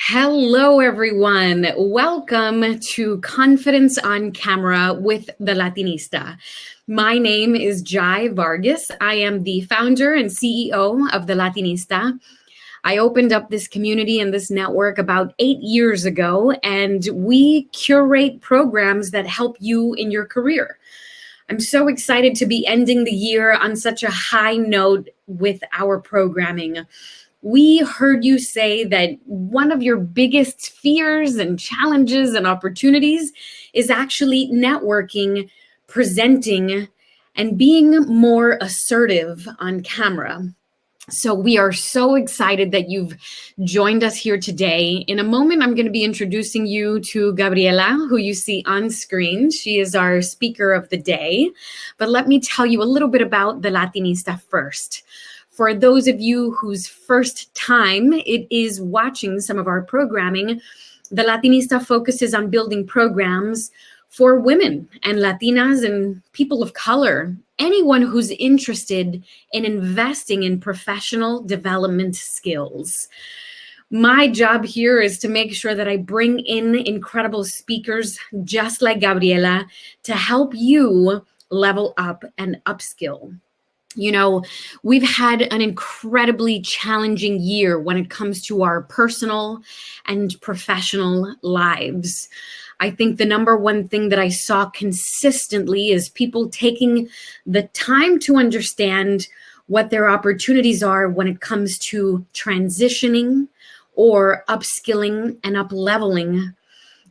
Hello, everyone. Welcome to Confidence on Camera with the Latinista. My name is Jai Vargas. I am the founder and CEO of the Latinista. I opened up this community and this network about 8 years ago, and we curate programs that help you in your career. I'm so excited to be ending the year on such a high note with our programming. We heard you say that one of your biggest fears and challenges and opportunities is actually networking, presenting, and being more assertive on camera. So we are so excited that you've joined us here today. In a moment, I'm going to be introducing you to Gabriela, who you see on screen. She is our speaker of the day. But let me tell you a little bit about the Latinista first. For those of you whose first time it is watching some of our programming, the Latinista focuses on building programs for women and Latinas and people of color, anyone who's interested in investing in professional development skills. My job here is to make sure that I bring in incredible speakers just like Gabriela to help you level up and upskill. You know, we've had an incredibly challenging year when it comes to our personal and professional lives. I think the number one thing that I saw consistently is people taking the time to understand what their opportunities are when it comes to transitioning or upskilling and up-leveling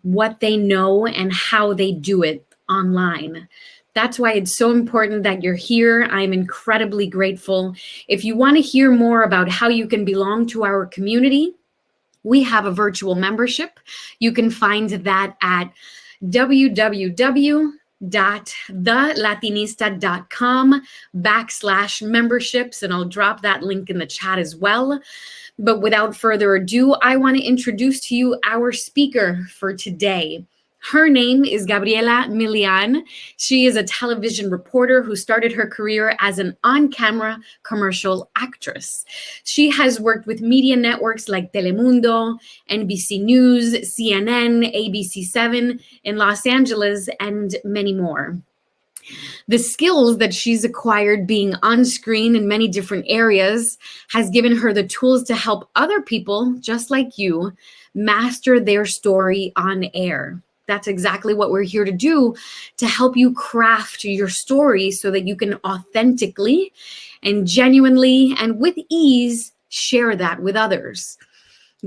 what they know and how they do it online. That's why it's so important that you're here. I'm incredibly grateful. If you want to hear more about how you can belong to our community, we have a virtual membership. You can find that at www.thelatinista.com/memberships, and I'll drop that link in the chat as well. But without further ado, I want to introduce to you our speaker for today. Her name is Gabriela Milian. She is a television reporter who started her career as an on-camera commercial actress. She has worked with media networks like Telemundo, NBC News, CNN, ABC7 in Los Angeles, and many more. The skills that she's acquired being on screen in many different areas has given her the tools to help other people, just like you, master their story on air. That's exactly what we're here to do, to help you craft your story so that you can authentically and genuinely and with ease share that with others.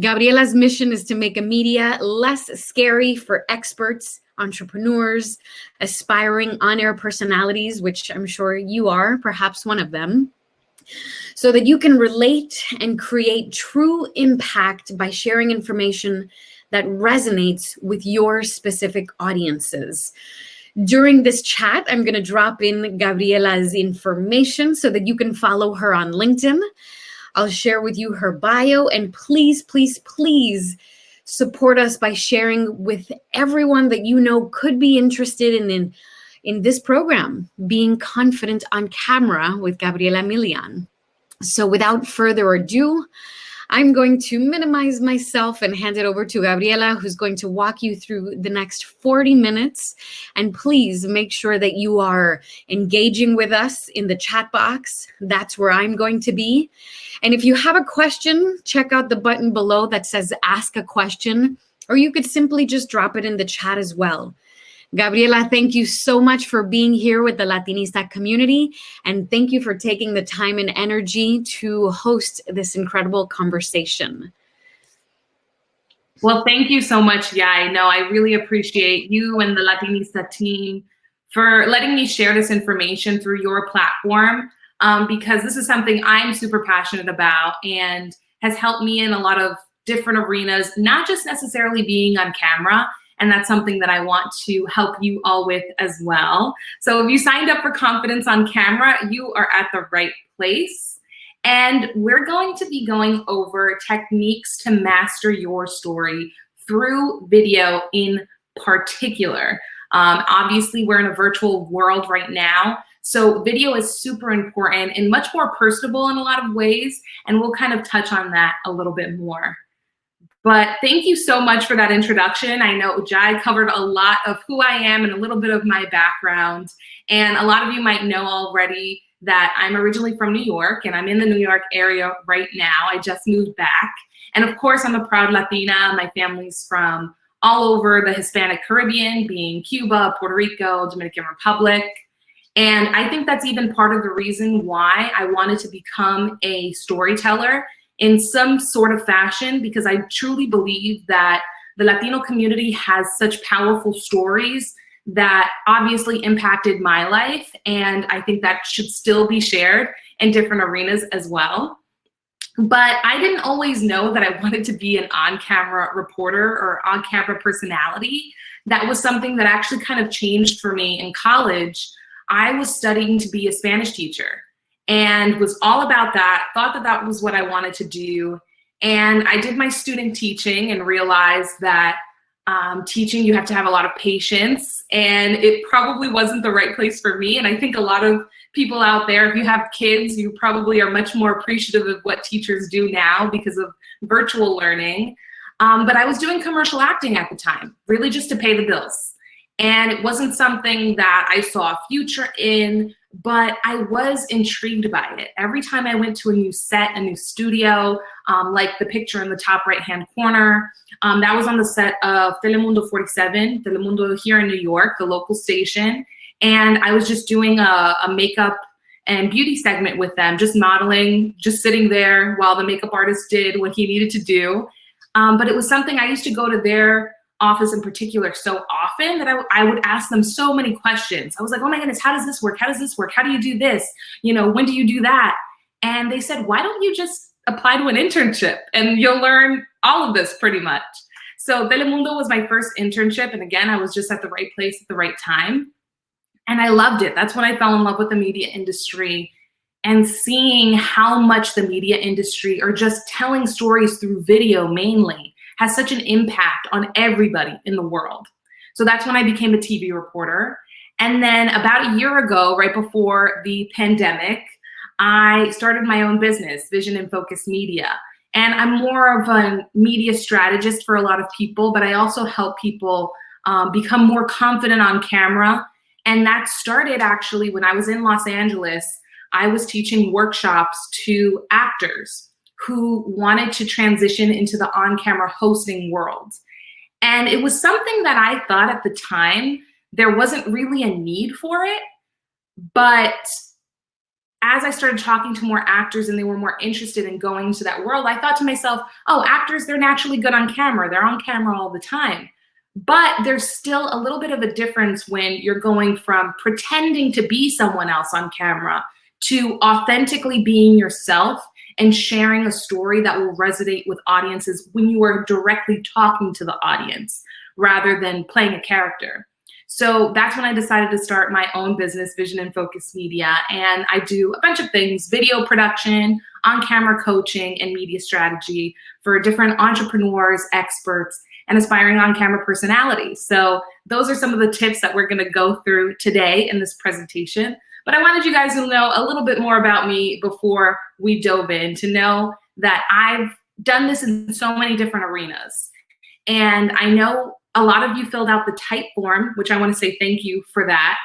Gabriela's mission is to make a media less scary for experts, entrepreneurs, aspiring on-air personalities, which I'm sure you are, perhaps one of them, so that you can relate and create true impact by sharing information that resonates with your specific audiences. During this chat, I'm going to drop in Gabriela's information so that you can follow her on LinkedIn. I'll share with you her bio, and please, please, please support us by sharing with everyone that you know could be interested in this program, Being Confident on Camera with Gabriela Milian. So without further ado, I'm going to minimize myself and hand it over to Gabriela, who's going to walk you through the next 40 minutes. And please make sure that you are engaging with us in the chat box. That's where I'm going to be. And if you have a question, check out the button below that says Ask a Question, or you could simply just drop it in the chat as well. Gabriela, thank you so much for being here with the Latinista community, and thank you for taking the time and energy to host this incredible conversation. Well, thank you so much, Yai. No, I really appreciate you and the Latinista team for letting me share this information through your platform, because this is something I'm super passionate about and has helped me in a lot of different arenas, not just necessarily being on camera. And that's something that I want to help you all with as well. So if you signed up for Confidence on Camera, you are at the right place. And we're going to be going over techniques to master your story through video in particular. Obviously, we're in a virtual world right now. So video is super important and much more personable in a lot of ways. And we'll kind of touch on that a little bit more. But thank you so much for that introduction. I know Jai covered a lot of who I am and a little bit of my background. And a lot of you might know already that I'm originally from New York, and I'm in the New York area right now. I just moved back. And of course, I'm a proud Latina. My family's from all over the Hispanic Caribbean, being Cuba, Puerto Rico, Dominican Republic. And I think that's even part of the reason why I wanted to become a storyteller in some sort of fashion, because I truly believe that the Latino community has such powerful stories that obviously impacted my life, and I think that should still be shared in different arenas as well. But I didn't always know that I wanted to be an on-camera reporter or on-camera personality. That was something that actually kind of changed for me in college. I was studying to be a Spanish teacher and was all about that, thought that that was what I wanted to do. And I did my student teaching and realized that teaching, you have to have a lot of patience, and it probably wasn't the right place for me. And I think a lot of people out there, if you have kids, you probably are much more appreciative of what teachers do now because of virtual learning. But I was doing commercial acting at the time, really just to pay the bills. And it wasn't something that I saw a future in, but I was intrigued by it. Every time I went to a new set, a new studio, like the picture in the top right-hand corner, that was on the set of Telemundo 47, Telemundo here in New York, the local station. And I was just doing a makeup and beauty segment with them, just modeling, just sitting there while the makeup artist did what he needed to do. But it was something I used to go to their office in particular so often that I would ask them so many questions. I was like, oh my goodness, how does this work? How does this work? How do you do this? You know, when do you do that? And they said, why don't you just apply to an internship and you'll learn all of this pretty much. So Telemundo was my first internship. And again, I was just at the right place at the right time. And I loved it. That's when I fell in love with the media industry and seeing how much the media industry, or just telling stories through video mainly, has such an impact on everybody in the world. So that's when I became a TV reporter. And then about a year ago, right before the pandemic, I started my own business, Vision and Focus Media. And I'm more of a media strategist for a lot of people, but I also help people become more confident on camera. And that started actually when I was in Los Angeles. I was teaching workshops to actors who wanted to transition into the on-camera hosting world. And it was something that I thought at the time, there wasn't really a need for it. But as I started talking to more actors and they were more interested in going into that world, I thought to myself, oh, actors, they're naturally good on camera. They're on camera all the time. But there's still a little bit of a difference when you're going from pretending to be someone else on camera to authentically being yourself and sharing a story that will resonate with audiences when you are directly talking to the audience rather than playing a character. So that's when I decided to start my own business, Vision and Focus Media. And I do a bunch of things: video production, on-camera coaching, and media strategy for different entrepreneurs, experts, and aspiring on-camera personalities. So those are some of the tips that we're gonna go through today in this presentation. But I wanted you guys to know a little bit more about me before we dove in, to know that I've done this in so many different arenas. And I know a lot of you filled out the type form, which I want to say thank you for that,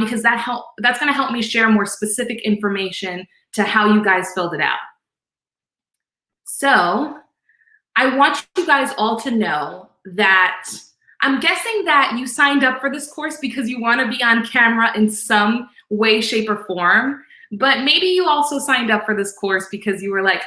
because that's going to help me share more specific information to how you guys filled it out. So I want you guys all to know that I'm guessing that you signed up for this course because you want to be on camera in some way, shape, or form. But maybe you also signed up for this course because you were like,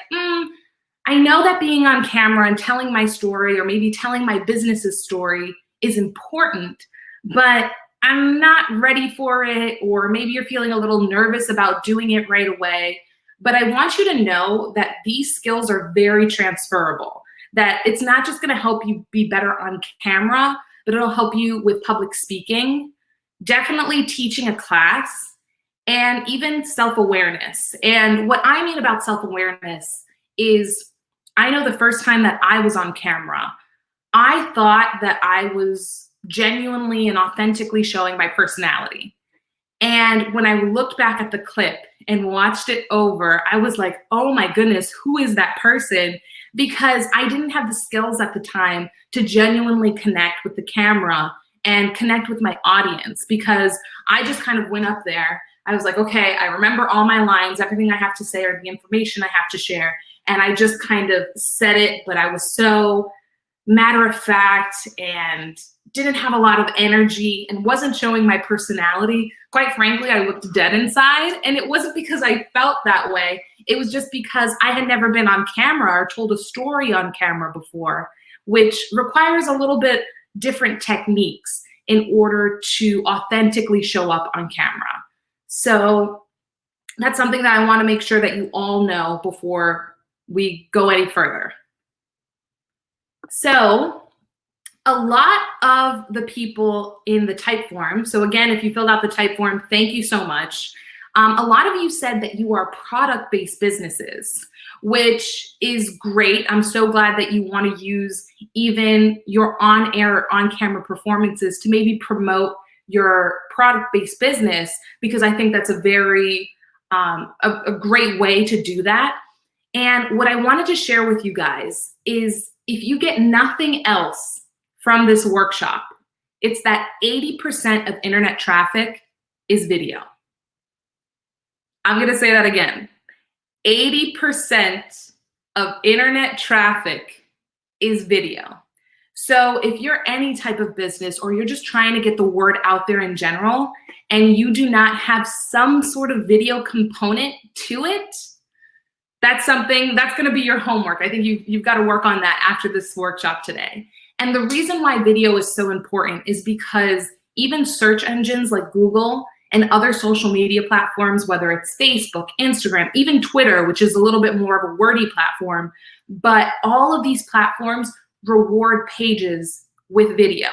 I know that being on camera and telling my story, or maybe telling my business's story, is important, but I'm not ready for it. Or maybe you're feeling a little nervous about doing it right away. But I want you to know that these skills are very transferable, that it's not just going to help you be better on camera, but it'll help you with public speaking, definitely teaching a class, and even self-awareness. And what I mean about self-awareness is, I know the first time that I was on camera, I thought that I was genuinely and authentically showing my personality. And when I looked back at the clip and watched it over, I was like, oh my goodness, who is that person? Because I didn't have the skills at the time to genuinely connect with the camera and connect with my audience, because I just kind of went up there. I was like, okay, I remember all my lines, everything I have to say or the information I have to share. And I just kind of said it, but I was so matter of fact and didn't have a lot of energy and wasn't showing my personality. Quite frankly, I looked dead inside, and it wasn't because I felt that way. It was just because I had never been on camera or told a story on camera before, which requires a little bit different techniques in order to authentically show up on camera. So that's something that I want to make sure that you all know before we go any further. So a lot of the people in the type form, so again, if you filled out the type form, thank you so much. A lot of you said that you are product-based businesses, which is great. I'm so glad that you want to use even your on-air, on-camera performances to maybe promote your product-based business, because I think that's a very, a great way to do that. And what I wanted to share with you guys is, if you get nothing else from this workshop, it's that 80% of internet traffic is video. I'm going to say that again. 80% of internet traffic is video. So if you're any type of business, or you're just trying to get the word out there in general, and you do not have some sort of video component to it, that's something that's going to be your homework. I think you've got to work on that after this workshop today. And the reason why video is so important is because even search engines like Google and other social media platforms, whether it's Facebook, Instagram, even Twitter, which is a little bit more of a wordy platform, but all of these platforms reward pages with video.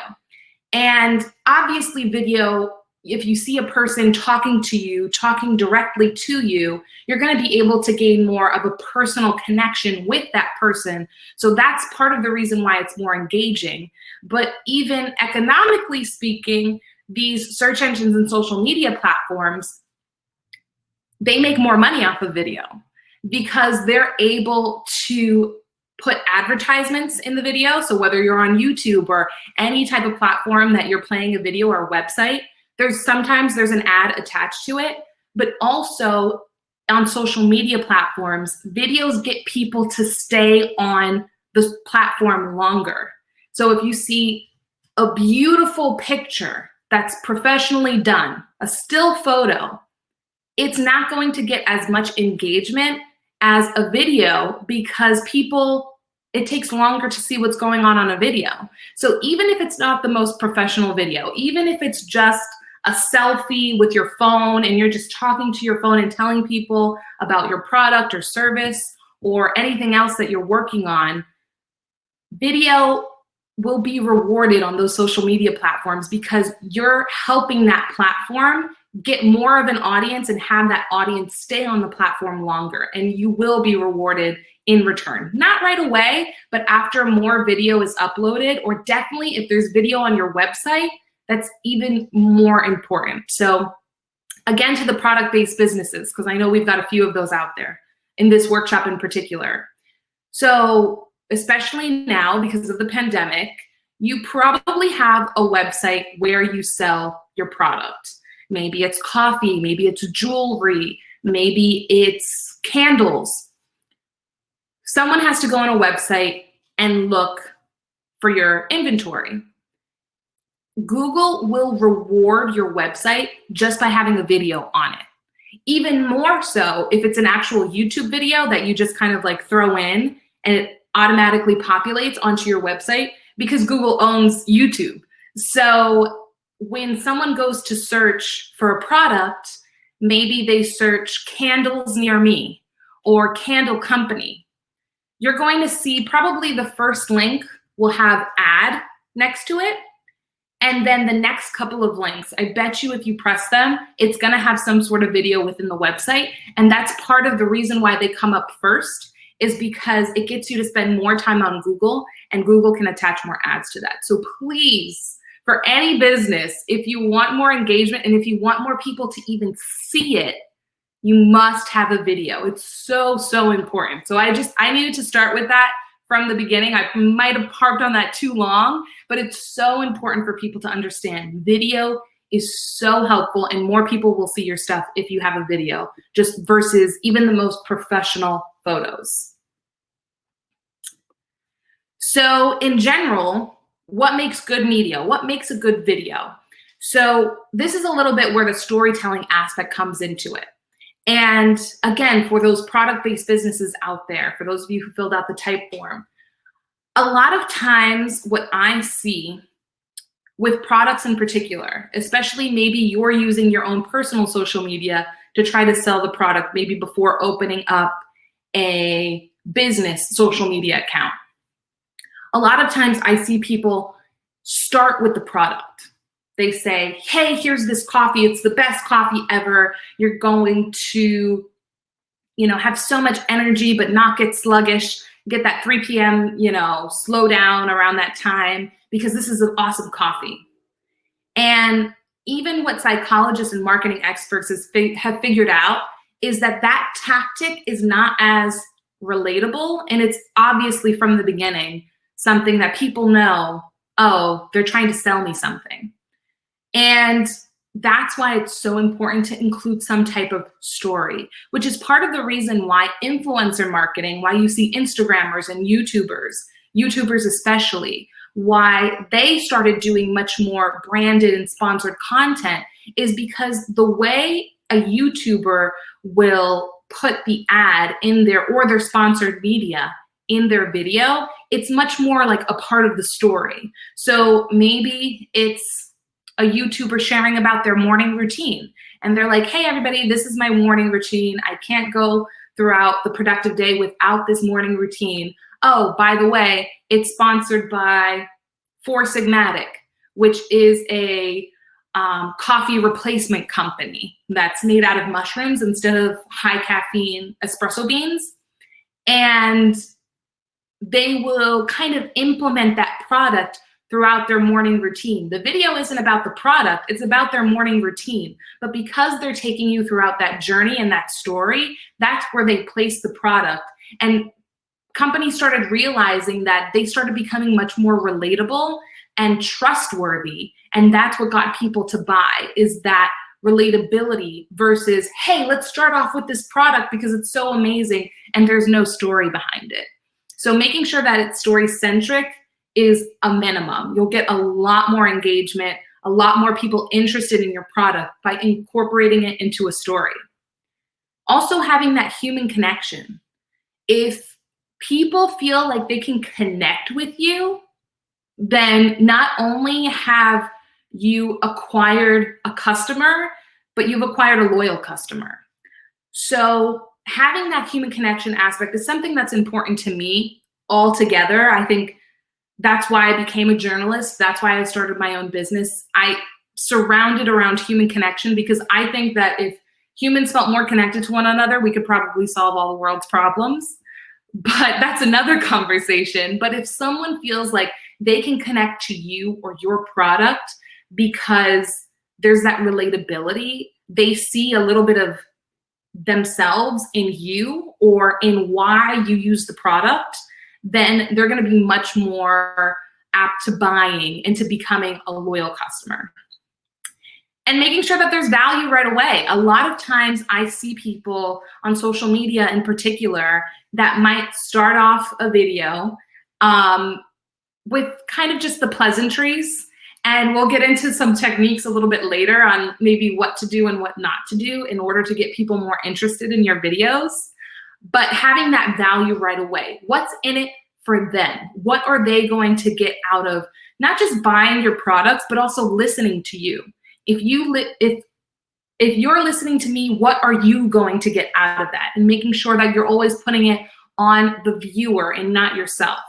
And obviously video, if you see a person talking to you, talking directly to you, you're going to be able to gain more of a personal connection with that person. So that's part of the reason why it's more engaging. But even economically speaking, these search engines and social media platforms, they make more money off of video because they're able to put advertisements in the video. So whether you're on YouTube or any type of platform that you're playing a video or a website, sometimes there's an ad attached to it, but also on social media platforms, videos get people to stay on the platform longer. So if you see a beautiful picture that's professionally done, a still photo, it's not going to get as much engagement as a video, because it takes longer to see what's going on a video. So even if it's not the most professional video, even if it's just a selfie with your phone and you're just talking to your phone and telling people about your product or service or anything else that you're working on, video will be rewarded on those social media platforms because you're helping that platform get more of an audience and have that audience stay on the platform longer, and you will be rewarded in return. Not right away, but after more video is uploaded, or definitely if there's video on your website, that's even more important. So again, to the product-based businesses, because I know we've got a few of those out there in this workshop in particular. So especially now because of the pandemic, you probably have a website where you sell your product. Maybe it's coffee, maybe it's jewelry, maybe it's candles. Someone has to go on a website and look for your inventory. Google will reward your website just by having a video on it. Even more so if it's an actual YouTube video that you just kind of like throw in and it automatically populates onto your website, because Google owns YouTube. So when someone goes to search for a product, maybe they search candles near me or candle company. You're going to see probably the first link will have ad next to it. And then the next couple of links, I bet you if you press them, it's gonna have some sort of video within the website. And that's part of the reason why they come up first, is because it gets you to spend more time on Google, and Google can attach more ads to that. So please, for any business, if you want more engagement and if you want more people to even see it, you must have a video. It's so, so important. So I needed to start with that from the beginning. I might have harped on that too long, but it's so important for people to understand. Video is so helpful, and more people will see your stuff if you have a video, just versus even the most professional photos. So in general, what makes good media? What makes a good video? So this is a little bit where the storytelling aspect comes into it. And again, for those product-based businesses out there, for those of you who filled out the type form, a lot of times what I see with products in particular, especially maybe you're using your own personal social media to try to sell the product maybe before opening up a business social media account. A lot of times I see people start with the product. They say, hey, here's this coffee. It's the best coffee ever. You're going to, have so much energy, but not get sluggish. Get that 3 p.m., slow down around that time because this is an awesome coffee. And even what psychologists and marketing experts have figured out is that tactic is not as relatable. And it's obviously from the beginning something that people know, oh, they're trying to sell me something. And that's why it's so important to include some type of story, which is part of the reason why influencer marketing, why you see Instagrammers and YouTubers especially, why they started doing much more branded and sponsored content is because the way a YouTuber will put the ad in their sponsored media in their video, it's much more like a part of the story. So maybe it's a YouTuber sharing about their morning routine. And they're like, hey, everybody, this is my morning routine. I can't go throughout the productive day without this morning routine. Oh, by the way, it's sponsored by Four Sigmatic, which is a coffee replacement company that's made out of mushrooms instead of high caffeine espresso beans. And they will kind of implement that product throughout their morning routine. The video isn't about the product, it's about their morning routine. But because they're taking you throughout that journey and that story, that's where they place the product. And companies started realizing that they started becoming much more relatable and trustworthy. And that's what got people to buy, is that relatability versus, hey, let's start off with this product because it's so amazing and there's no story behind it. So making sure that it's story-centric is a minimum. You'll get a lot more engagement, a lot more people interested in your product by incorporating it into a story. Also having that human connection. If people feel like they can connect with you, then not only have you acquired a customer, but you've acquired a loyal customer. So having that human connection aspect is something that's important to me altogether. I think that's why I became a journalist. That's why I started my own business. I surrounded around human connection because I think that if humans felt more connected to one another, we could probably solve all the world's problems. But that's another conversation. But if someone feels like they can connect to you or your product because there's that relatability, they see a little bit of themselves in you or in why you use the product, then they're going to be much more apt to buying and to becoming a loyal customer. And making sure that there's value right away. A lot of times I see people on social media in particular that might start off a video with kind of just the pleasantries. And we'll get into some techniques a little bit later on maybe what to do and what not to do in order to get people more interested in your videos. But having that value right away. What's in it for them? What are they going to get out of not just buying your products, but also listening to you? If you're listening to me, what are you going to get out of that? And making sure that you're always putting it on the viewer and not yourself.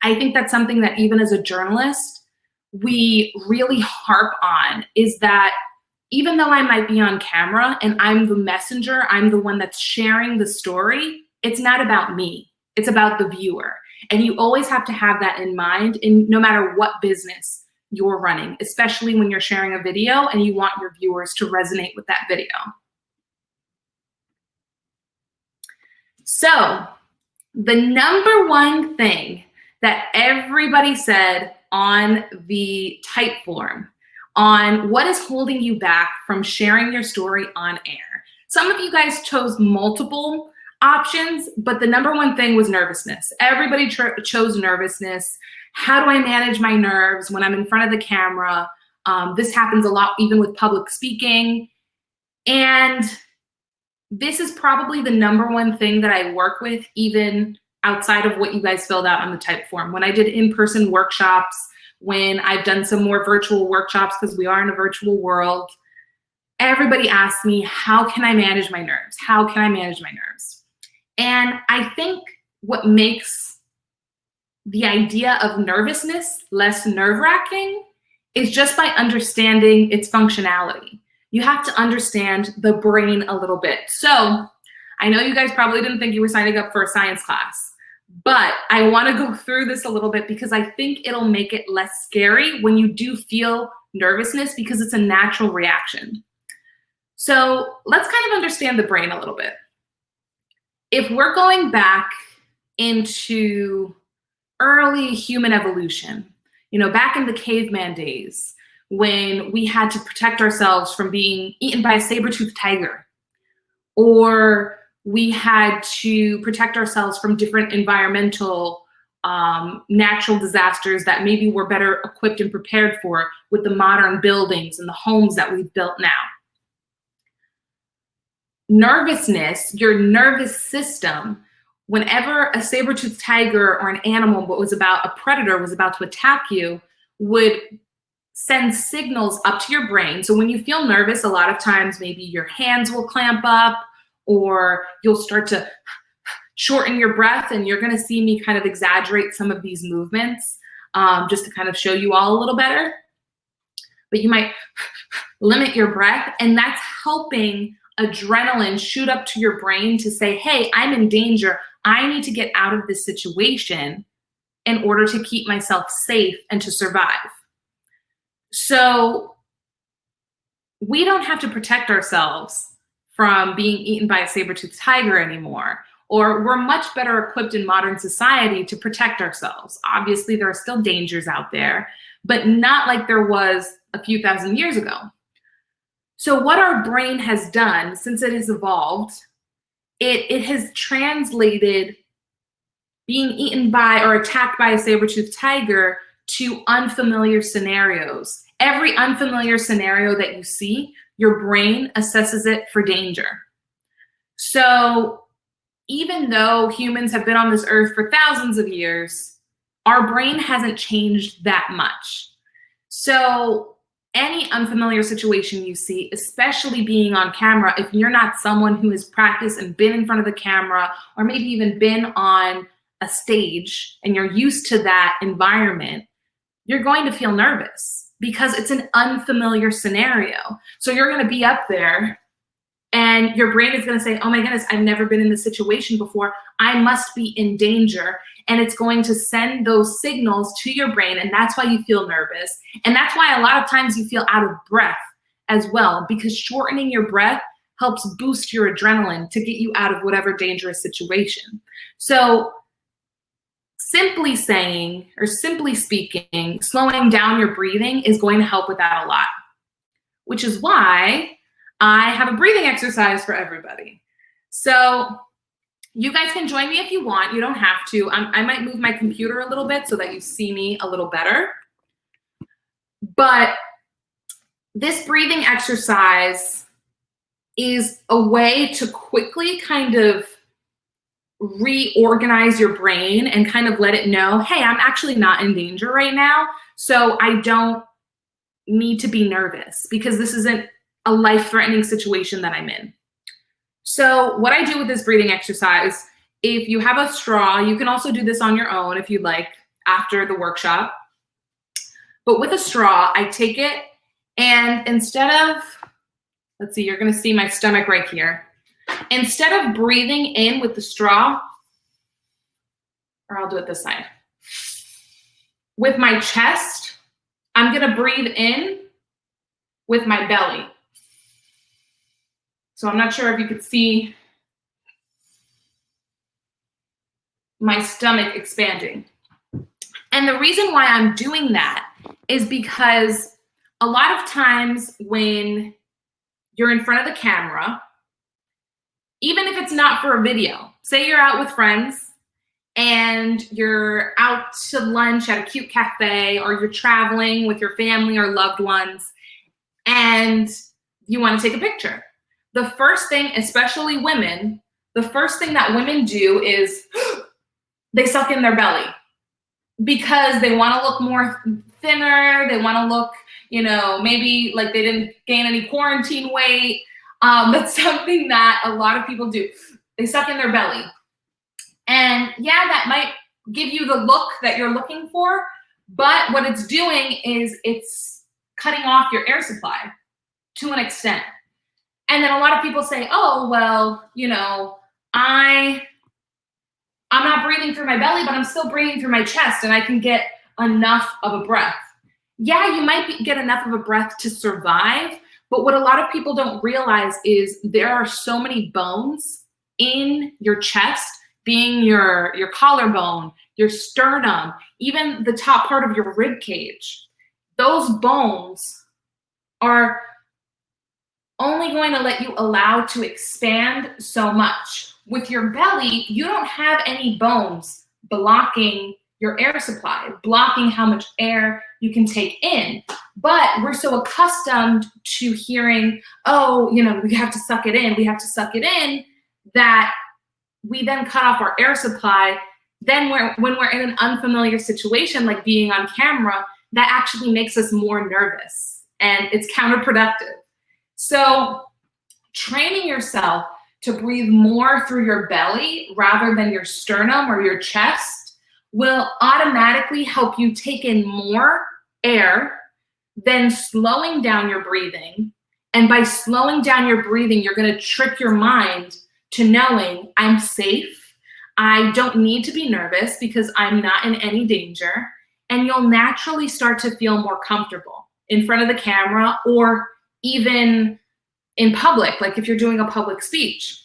I think that's something that even as a journalist, we really harp on, is that even though I might be on camera and I'm the messenger, I'm the one that's sharing the story, it's not about me. It's about the viewer. And you always have to have that in mind in no matter what business you're running, especially when you're sharing a video and you want your viewers to resonate with that video. So the number one thing that everybody said on the type form on what is holding you back from sharing your story on air. Some of you guys chose multiple options, but the number one thing was nervousness. Everybody chose nervousness. How do I manage my nerves when I'm in front of the camera? This happens a lot even with public speaking. And this is probably the number one thing that I work with even outside of what you guys filled out on the type form. When I did in-person workshops, when I've done some more virtual workshops, because we are in a virtual world, everybody asks me, how can I manage my nerves? How can I manage my nerves? And I think what makes the idea of nervousness less nerve-wracking is just by understanding its functionality. You have to understand the brain a little bit. So I know you guys probably didn't think you were signing up for a science class, but I want to go through this a little bit because I think it'll make it less scary when you do feel nervousness, because it's a natural reaction. So let's kind of understand the brain a little bit. If we're going back into early human evolution, back in the caveman days, when we had to protect ourselves from being eaten by a saber-toothed tiger, or we had to protect ourselves from different environmental natural disasters that maybe we're better equipped and prepared for with the modern buildings and the homes that we've built now. Nervousness, your nervous system, whenever a saber-toothed tiger or an animal a predator was about to attack you, would send signals up to your brain. So when you feel nervous, a lot of times maybe your hands will clamp up, or you'll start to shorten your breath, and you're gonna see me kind of exaggerate some of these movements just to kind of show you all a little better. But you might limit your breath, and that's helping adrenaline shoot up to your brain to say, hey, I'm in danger. I need to get out of this situation in order to keep myself safe and to survive. So we don't have to protect ourselves from being eaten by a saber-toothed tiger anymore, or we're much better equipped in modern society to protect ourselves. Obviously, there are still dangers out there, but not like there was a few thousand years ago. So what our brain has done since it has evolved, it has translated being eaten by or attacked by a saber-toothed tiger to unfamiliar scenarios. Every unfamiliar scenario that you see, your brain assesses it for danger. So even though humans have been on this earth for thousands of years, our brain hasn't changed that much. So any unfamiliar situation you see, especially being on camera, if you're not someone who has practiced and been in front of the camera, or maybe even been on a stage and you're used to that environment, you're going to feel nervous because it's an unfamiliar scenario. So you're going to be up there and your brain is going to say, oh my goodness, I've never been in this situation before. I must be in danger. And it's going to send those signals to your brain. And that's why you feel nervous. And that's why a lot of times you feel out of breath as well, because shortening your breath helps boost your adrenaline to get you out of whatever dangerous situation. So simply saying, or simply speaking, slowing down your breathing is going to help with that a lot, which is why I have a breathing exercise for everybody. So you guys can join me if you want. You don't have to. I might move my computer a little bit so that you see me a little better. But this breathing exercise is a way to quickly kind of reorganize your brain and kind of let it know, hey, I'm actually not in danger right now, so I don't need to be nervous because this isn't a life-threatening situation that I'm in. So what I do with this breathing exercise, if you have a straw, you can also do this on your own if you'd like after the workshop. But with a straw, I take it and instead of, let's see, you're gonna see my stomach right here. Instead of breathing in with the straw, or I'll do it this side, with my chest, I'm gonna breathe in with my belly. So I'm not sure if you could see my stomach expanding. And the reason why I'm doing that is because a lot of times when you're in front of the camera, even if it's not for a video, say you're out with friends and you're out to lunch at a cute cafe, or you're traveling with your family or loved ones, and you want to take a picture. The first thing, especially women, the first thing that women do is they suck in their belly because they want to look more thinner. They want to look, maybe like they didn't gain any quarantine weight. That's something that a lot of people do. They suck in their belly. And yeah, that might give you the look that you're looking for, but what it's doing is it's cutting off your air supply to an extent. And then a lot of people say, oh, well, I'm not breathing through my belly, but I'm still breathing through my chest and I can get enough of a breath. Yeah, you might get enough of a breath to survive, but what a lot of people don't realize is there are so many bones in your chest, being your collarbone, your sternum, even the top part of your rib cage. Those bones are only going to let you allow to expand so much. With your belly, you don't have any bones blocking your air supply, blocking how much air you can take in. But we're so accustomed to hearing, oh, we have to suck it in, that we then cut off our air supply. Then when we're in an unfamiliar situation, like being on camera, that actually makes us more nervous and it's counterproductive. So training yourself to breathe more through your belly rather than your sternum or your chest will automatically help you take in more air, then slowing down your breathing. And by slowing down your breathing, you're going to trick your mind to knowing I'm safe. I don't need to be nervous because I'm not in any danger. And you'll naturally start to feel more comfortable in front of the camera or even in public, like if you're doing a public speech.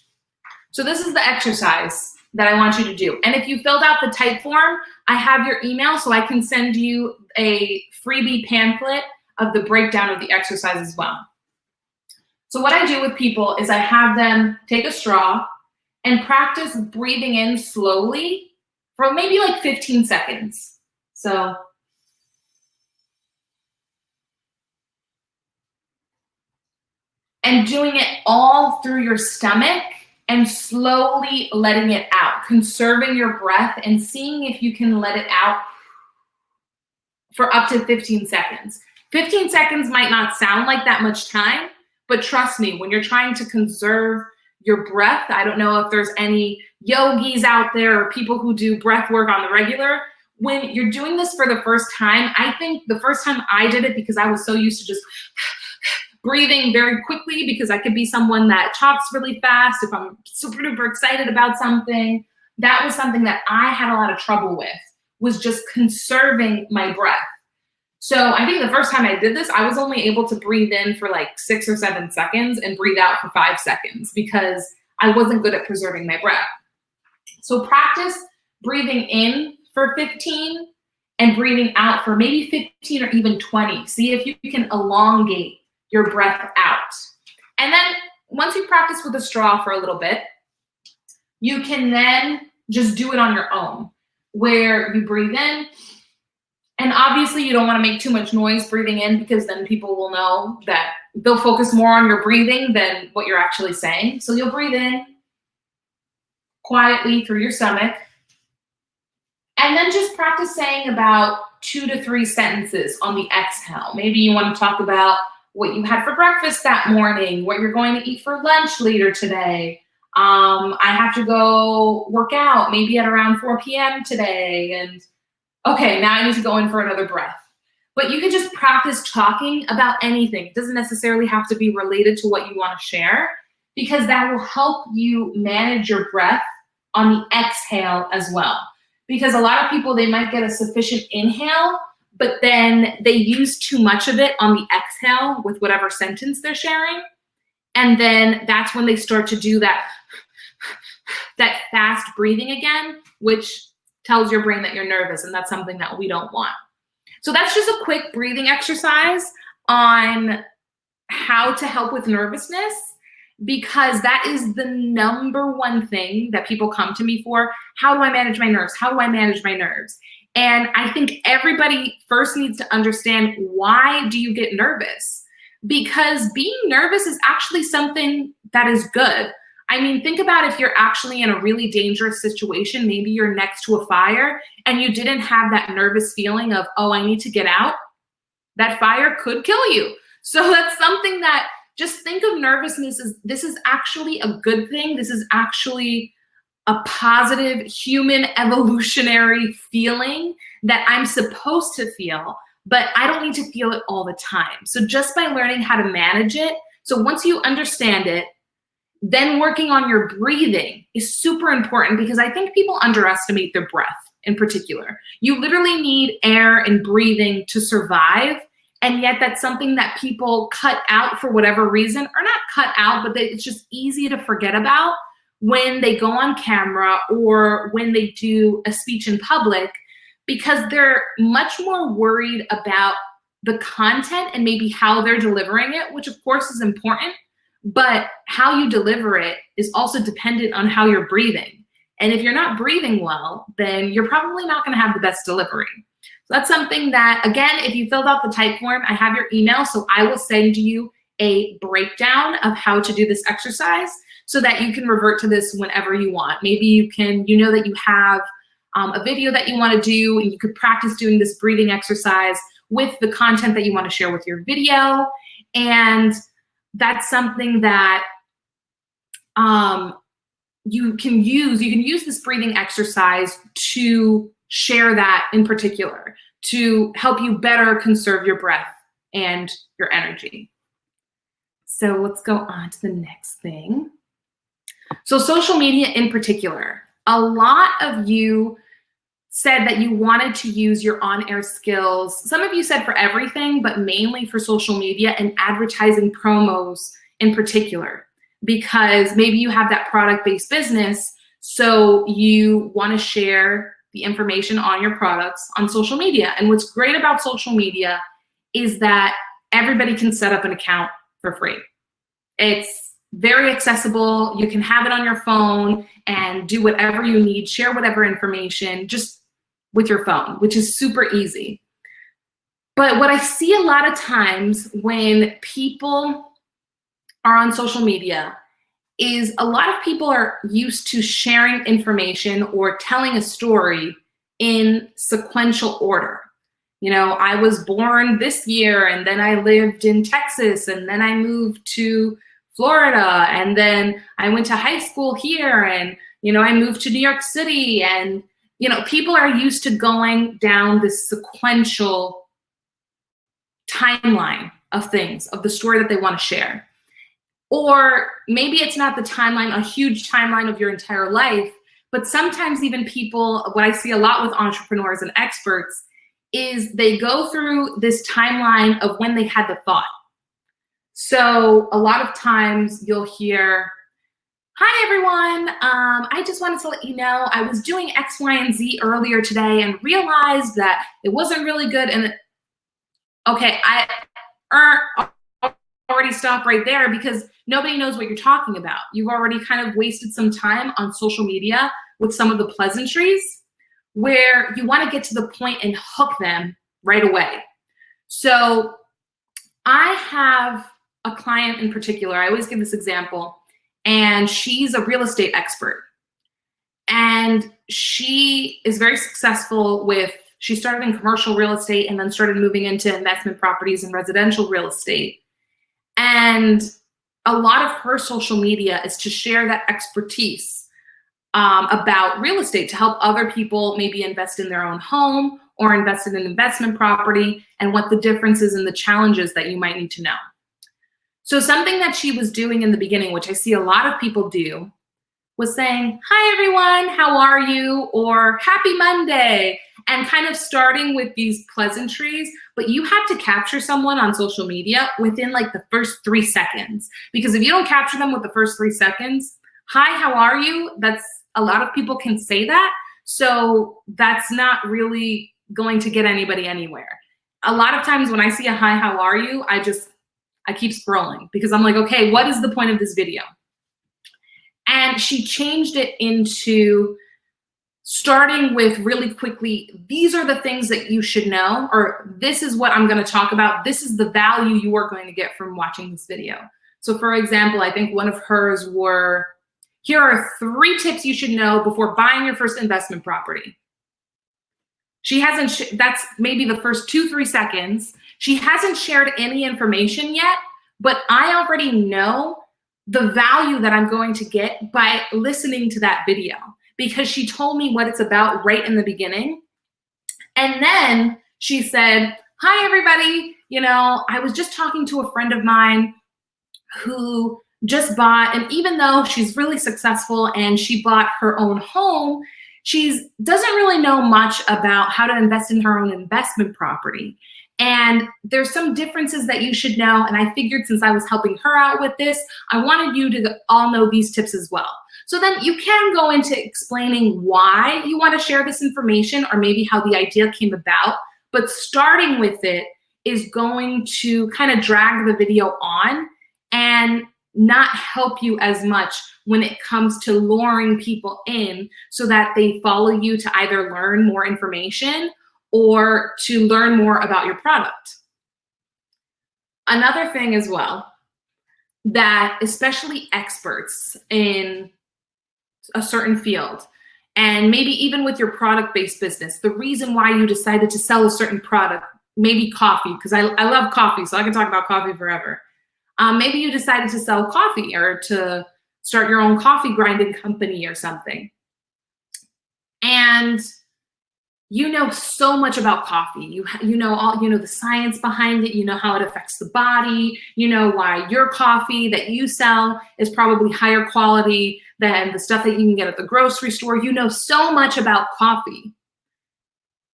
So this is the exercise that I want you to do. And if you filled out the type form, I have your email so I can send you a freebie pamphlet of the breakdown of the exercise as well. So what I do with people is I have them take a straw and practice breathing in slowly for maybe like 15 seconds. So and doing it all through your stomach and slowly letting it out, conserving your breath and seeing if you can let it out for up to 15 seconds. 15 seconds might not sound like that much time, but trust me, when you're trying to conserve your breath, I don't know if there's any yogis out there or people who do breath work on the regular. When you're doing this for the first time, I think the first time I did it, because I was so used to just breathing very quickly, because I could be someone that talks really fast if I'm super duper excited about something. That was something that I had a lot of trouble with, was just conserving my breath. So I think the first time I did this, I was only able to breathe in for like 6 or 7 seconds and breathe out for 5 seconds because I wasn't good at preserving my breath. So practice breathing in for 15 and breathing out for maybe 15 or even 20. See if you can elongate your breath out. And then once you practice with a straw for a little bit, you can then just do it on your own, where you breathe in. And obviously you don't want to make too much noise breathing in, because then people will know that they'll focus more on your breathing than what you're actually saying. So you'll breathe in quietly through your stomach. And then just practice saying about 2 to 3 sentences on the exhale. Maybe you want to talk about what you had for breakfast that morning, what you're going to eat for lunch later today. I have to go work out maybe at around 4 p.m. today. And okay, now I need to go in for another breath. But you can just practice talking about anything. It doesn't necessarily have to be related to what you want to share, because that will help you manage your breath on the exhale as well. Because a lot of people, they might get a sufficient inhale, but then they use too much of it on the exhale with whatever sentence they're sharing. And then that's when they start to do that fast breathing again, which tells your brain that you're nervous, and that's something that we don't want. So that's just a quick breathing exercise on how to help with nervousness, because that is the number one thing that people come to me for. How do I manage my nerves? How do I manage my nerves? And I think everybody first needs to understand, why do you get nervous? Because being nervous is actually something that is good. I mean, think about if you're actually in a really dangerous situation, maybe you're next to a fire and you didn't have that nervous feeling of, oh, I need to get out. That fire could kill you. So that's something that, just think of nervousness as, this is actually a good thing. This is actually a positive human evolutionary feeling that I'm supposed to feel, but I don't need to feel it all the time. So just by learning how to manage it, so once you understand it, then working on your breathing is super important, because I think people underestimate their breath in particular. You literally need air and breathing to survive. And yet that's something that people cut out for whatever reason, or not cut out, but it's just easy to forget about when they go on camera or when they do a speech in public, because they're much more worried about the content and maybe how they're delivering it, which of course is important, but how you deliver it is also dependent on how you're breathing. And if you're not breathing well, then you're probably not going to have the best delivery. So that's something that, again, if you filled out the type form, I have your email, so I will send you a breakdown of how to do this exercise so that you can revert to this whenever you want. Maybe you can, you know that you have a video that you want to do, and you could practice doing this breathing exercise with the content that you want to share with your video. And that's something that you can use. You can use this breathing exercise to share that in particular, to help you better conserve your breath and your energy. So let's go on to the next thing. So social media in particular, a lot of you said that you wanted to use your on-air skills. Some of you said for everything, but mainly for social media and advertising promos in particular, because maybe you have that product-based business, so you want to share the information on your products on social media. And what's great about social media is that everybody can set up an account for free. It's very accessible. You can have it on your phone and do whatever you need, share whatever information just with your phone, which is super easy. But what I see a lot of times when people are on social media is a lot of people are used to sharing information or telling a story in sequential order. You know, I was born this year, and then I lived in Texas, and then I moved to Florida, and then I went to high school here, and, you know, I moved to New York City. And, you know, people are used to going down this sequential timeline of things, of the story that they want to share. Or maybe it's not the timeline, a huge timeline of your entire life, but sometimes even people, what I see a lot with entrepreneurs and experts is they go through this timeline of when they had the thought. So a lot of times you'll hear, hi everyone, I just wanted to let you know I was doing X, Y, and Z earlier today and realized that it wasn't really good. And okay, I already stop right there, because nobody knows what you're talking about. You've already kind of wasted some time on social media with some of the pleasantries where you want to get to the point and hook them right away. So I have a client in particular, I always give this example, and she's a real estate expert. And she is very successful with, she started in commercial real estate and then started moving into investment properties and residential real estate. And a lot of her social media is to share that expertise about real estate, to help other people maybe invest in their own home or invest in an investment property, and what the differences and the challenges that you might need to know. So something that she was doing in the beginning, which I see a lot of people do, was saying, hi everyone, how are you? Or happy Monday. and kind of starting with these pleasantries, but you have to capture someone on social media within like the first 3 seconds. Because if you don't capture them with the first 3 seconds, hi, how are you? That's, a lot of people can say that. So that's not really going to get anybody anywhere. A lot of times when I see a hi, how are you? I keep scrolling because I'm like, okay, what is the point of this video? And she changed it into starting with really quickly, these are the things that you should know, or this is what I'm going to talk about. This is the value you are going to get from watching this video. So for example, I think one of hers were, here are 3 tips you should know before buying your first investment property. She hasn't, that's maybe the first 2-3 seconds. She hasn't shared any information yet, but I already know the value that I'm going to get by listening to that video because she told me what it's about right in the beginning. And then she said, hi, everybody. You know, I was just talking to a friend of mine who just bought, and even though she's really successful and she bought her own home, she doesn't really know much about how to invest in her own investment property. And there's some differences that you should know. And I figured since I was helping her out with this, I wanted you to all know these tips as well. So then you can go into explaining why you want to share this information or maybe how the idea came about. But starting with it is going to kind of drag the video on and not help you as much when it comes to luring people in so that they follow you to either learn more information or to learn more about your product. Another thing as well, that especially experts in a certain field, and maybe even with your product-based business, the reason why you decided to sell a certain product, maybe coffee, because I love coffee, so I can talk about coffee forever. Maybe you decided to sell coffee or to start your own coffee grinding company or something. And you know so much about coffee. You know all, you know the science behind it, you know how it affects the body, you know why your coffee that you sell is probably higher quality than the stuff that you can get at the grocery store. You know so much about coffee.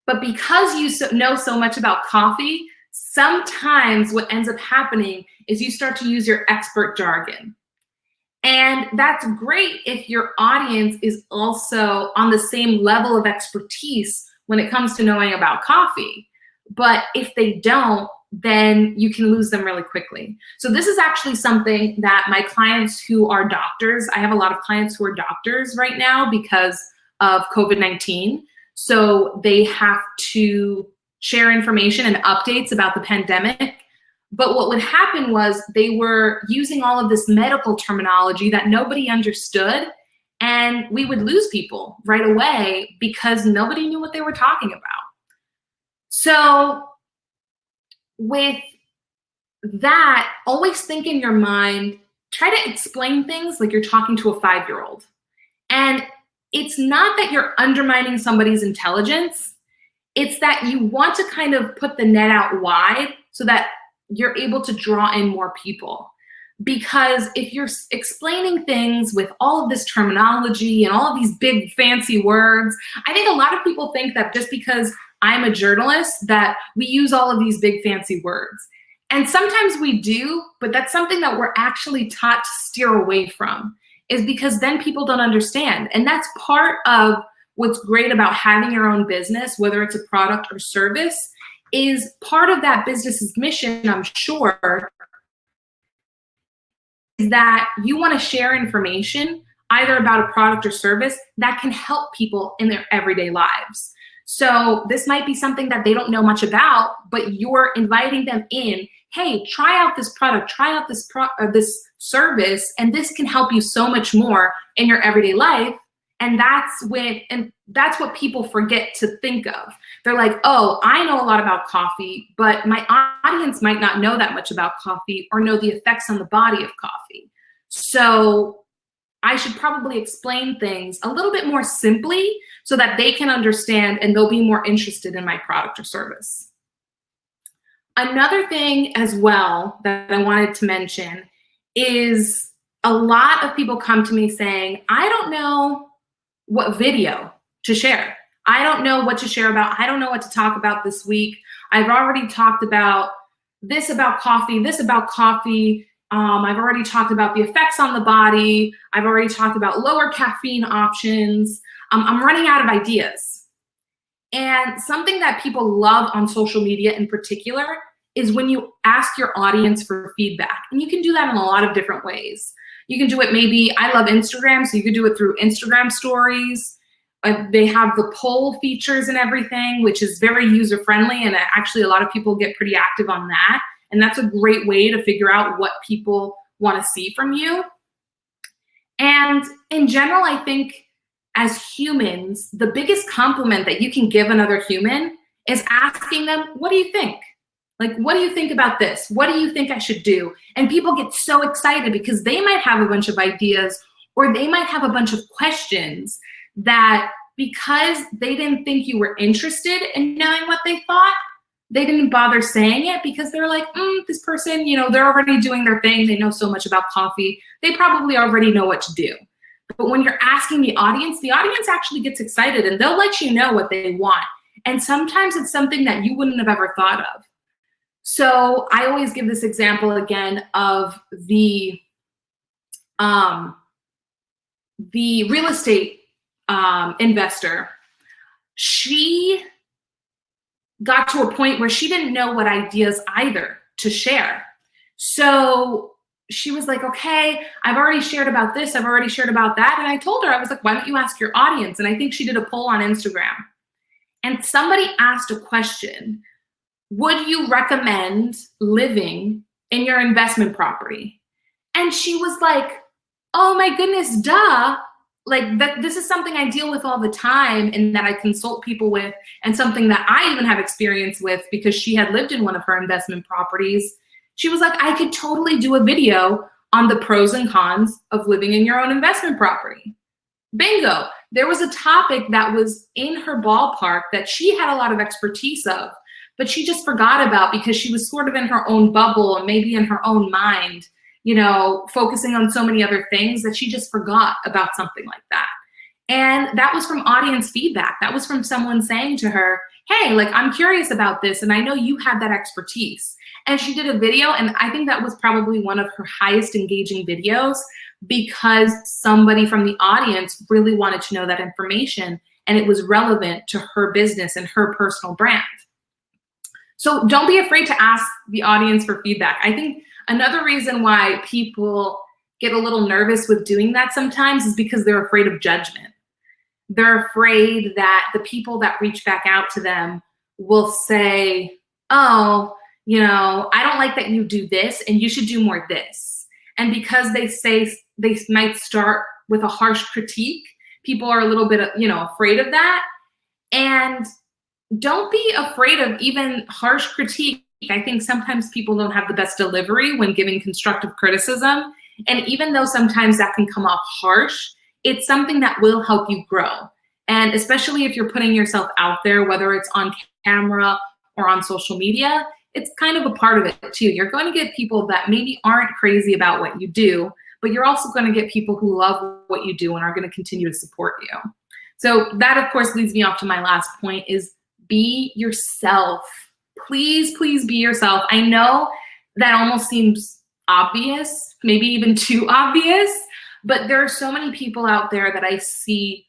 But because you know so much about coffee, sometimes what ends up happening is you start to use your expert jargon. And that's great if your audience is also on the same level of expertise when it comes to knowing about coffee. But if they don't, then you can lose them really quickly. So this is actually something that my clients who are doctors, I have a lot of clients who are doctors right now because of COVID-19. So they have to share information and updates about the pandemic. But what would happen was they were using all of this medical terminology that nobody understood, and we would lose people right away because nobody knew what they were talking about. So with that, always think in your mind, try to explain things like you're talking to a 5-year-old. And it's not that you're undermining somebody's intelligence. It's that you want to kind of put the net out wide so that you're able to draw in more people. Because if you're explaining things with all of this terminology and all of these big fancy words, I think a lot of people think that just because I'm a journalist that we use all of these big fancy words. And sometimes we do, but that's something that we're actually taught to steer away from, is because then people don't understand. And that's part of what's great about having your own business, whether it's a product or service, is part of that business's mission, I'm sure, is that you want to share information either about a product or service that can help people in their everyday lives. So this might be something that they don't know much about, but you're inviting them in. Hey, try out this product, try out this service, and this can help you so much more in your everyday life. And that's what people forget to think of. They're like, oh, I know a lot about coffee, but my audience might not know that much about coffee or know the effects on the body of coffee. So I should probably explain things a little bit more simply so that they can understand and they'll be more interested in my product or service. Another thing as well that I wanted to mention is a lot of people come to me saying, I don't know what video to share. I don't know what to share about. I don't know what to talk about this week. I've already talked about this about coffee, this about coffee. I've already talked about the effects on the body. I've already talked about lower caffeine options. I'm running out of ideas. And something that people love on social media in particular is when you ask your audience for feedback. And you can do that in a lot of different ways. You can do it maybe, I love Instagram, so you could do it through Instagram stories. They have the poll features and everything, which is very user-friendly, and actually a lot of people get pretty active on that. And that's a great way to figure out what people want to see from you. And in general, I think as humans, the biggest compliment that you can give another human is asking them, what do you think? Like, what do you think about this? What do you think I should do? And people get so excited because they might have a bunch of ideas, or they might have a bunch of questions that, because they didn't think you were interested in knowing what they thought, they didn't bother saying it because they're like, this person, you know, they're already doing their thing. They know so much about coffee. They probably already know what to do. But when you're asking the audience actually gets excited, and they'll let you know what they want. And sometimes it's something that you wouldn't have ever thought of. So I always give this example again of the real estate investor. She got to a point where she didn't know what ideas either to share. So she was like, okay, I've already shared about this, I've already shared about that. And I told her, I was like, why don't you ask your audience? And I think she did a poll on Instagram. And somebody asked a question: would you recommend living in your investment property? And she was like, oh my goodness, duh. Like, that, this is something I deal with all the time and that I consult people with, and something that I even have experience with because she had lived in one of her investment properties. She was like, I could totally do a video on the pros and cons of living in your own investment property. Bingo. There was a topic that was in her ballpark that she had a lot of expertise of, but she just forgot about because she was sort of in her own bubble and maybe in her own mind, you know, focusing on so many other things that she just forgot about something like that. And that was from audience feedback. That was from someone saying to her, hey, like, I'm curious about this, and I know you have that expertise. And she did a video, and I think that was probably one of her highest engaging videos because somebody from the audience really wanted to know that information, and it was relevant to her business and her personal brand. So don't be afraid to ask the audience for feedback. I think another reason why people get a little nervous with doing that sometimes is because they're afraid of judgment. They're afraid that the people that reach back out to them will say, oh, you know, I don't like that you do this, and you should do more this. And because they say they might start with a harsh critique, people are a little bit, you know, afraid of that. And don't be afraid of even harsh critique. I think sometimes people don't have the best delivery when giving constructive criticism. And even though sometimes that can come off harsh, it's something that will help you grow. And especially if you're putting yourself out there, whether it's on camera or on social media, it's kind of a part of it too. You're going to get people that maybe aren't crazy about what you do, but you're also going to get people who love what you do and are going to continue to support you. So that, of course, leads me off to my last point is be yourself. Please, please be yourself. I know that almost seems obvious, maybe even too obvious, but there are so many people out there that I see,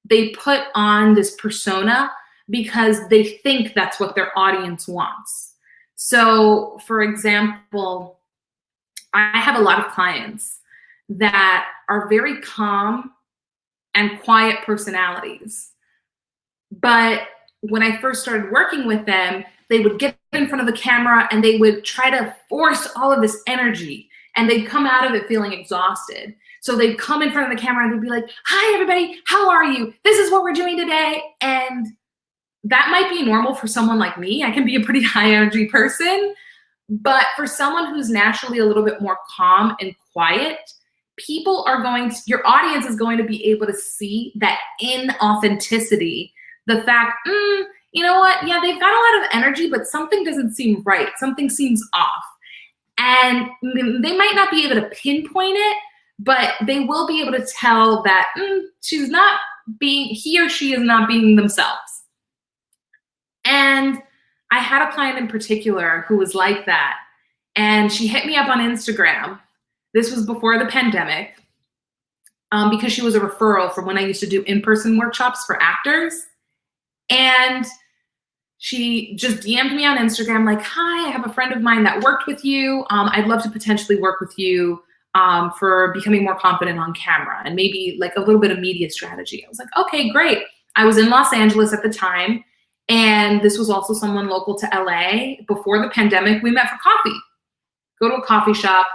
they put on this persona because they think that's what their audience wants. So, for example, I have a lot of clients that are very calm and quiet personalities. But when I first started working with them, they would get in front of the camera and they would try to force all of this energy, and they'd come out of it feeling exhausted. So they'd come in front of the camera and they'd be like, hi, everybody, how are you? This is what we're doing today. And that might be normal for someone like me. I can be a pretty high energy person, but for someone who's naturally a little bit more calm and quiet, people are going to, your audience is going to be able to see that inauthenticity, the fact, you know what? Yeah, they've got a lot of energy, but something doesn't seem right. Something seems off. And they might not be able to pinpoint it, but they will be able to tell that she's not he or she is not being themselves. And I had a client in particular who was like that. And she hit me up on Instagram. This was before the pandemic, because she was a referral from when I used to do in-person workshops for actors. And she just DM'd me on Instagram like, hi, I have a friend of mine that worked with you. I'd love to potentially work with you for becoming more confident on camera and maybe like a little bit of media strategy. I was like, okay, great. I was in Los Angeles at the time. And this was also someone local to LA. Before the pandemic, we met for coffee, go to a coffee shop.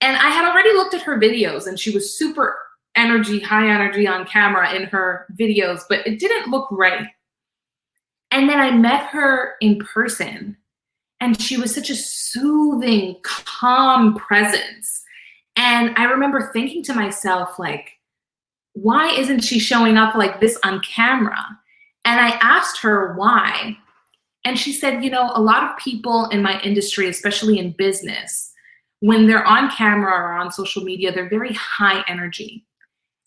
And I had already looked at her videos and she was super high energy on camera in her videos, but it didn't look right. And then I met her in person and she was such a soothing, calm presence. And I remember thinking to myself, like, why isn't she showing up like this on camera? And I asked her why. And she said, you know, a lot of people in my industry, especially in business, when they're on camera or on social media, they're very high energy.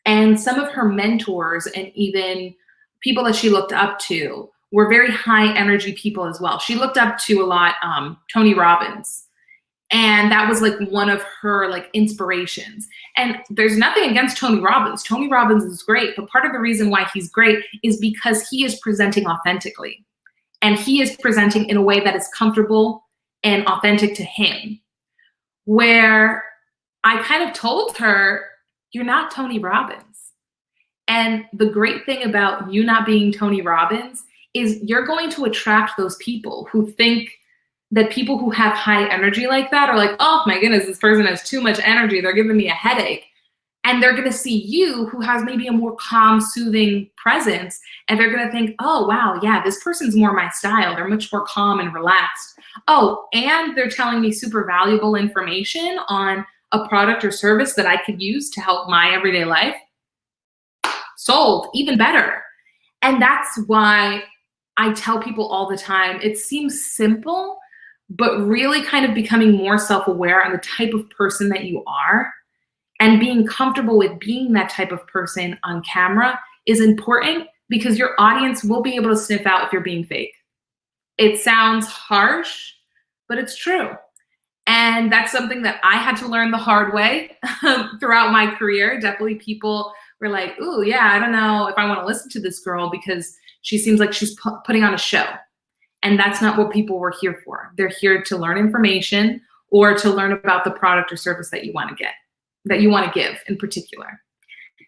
And some of her mentors and even people that she looked up to were very high energy people as well. She looked up to a lot Tony Robbins. And that was like one of her like inspirations. And there's nothing against Tony Robbins. Tony Robbins is great, but part of the reason why he's great is because he is presenting authentically. And he is presenting in a way that is comfortable and authentic to him. Where I kind of told her, you're not Tony Robbins. And the great thing about you not being Tony Robbins is you're going to attract those people who think that people who have high energy like that are like, oh my goodness, this person has too much energy. They're giving me a headache. And they're going to see you who has maybe a more calm, soothing presence. And they're going to think, oh, wow, yeah, this person's more my style. They're much more calm and relaxed. Oh, and they're telling me super valuable information on a product or service that I could use to help my everyday life. Sold, even better. And that's why I tell people all the time, it seems simple, but really kind of becoming more self-aware on the type of person that you are and being comfortable with being that type of person on camera is important because your audience will be able to sniff out if you're being fake. It sounds harsh, but it's true. And that's something that I had to learn the hard way throughout my career. Definitely people were like, ooh, yeah, I don't know if I want to listen to this girl because she seems like she's putting on a show. And that's not what people were here for. They're here to learn information or to learn about the product or service that you want to get, that you want to give in particular.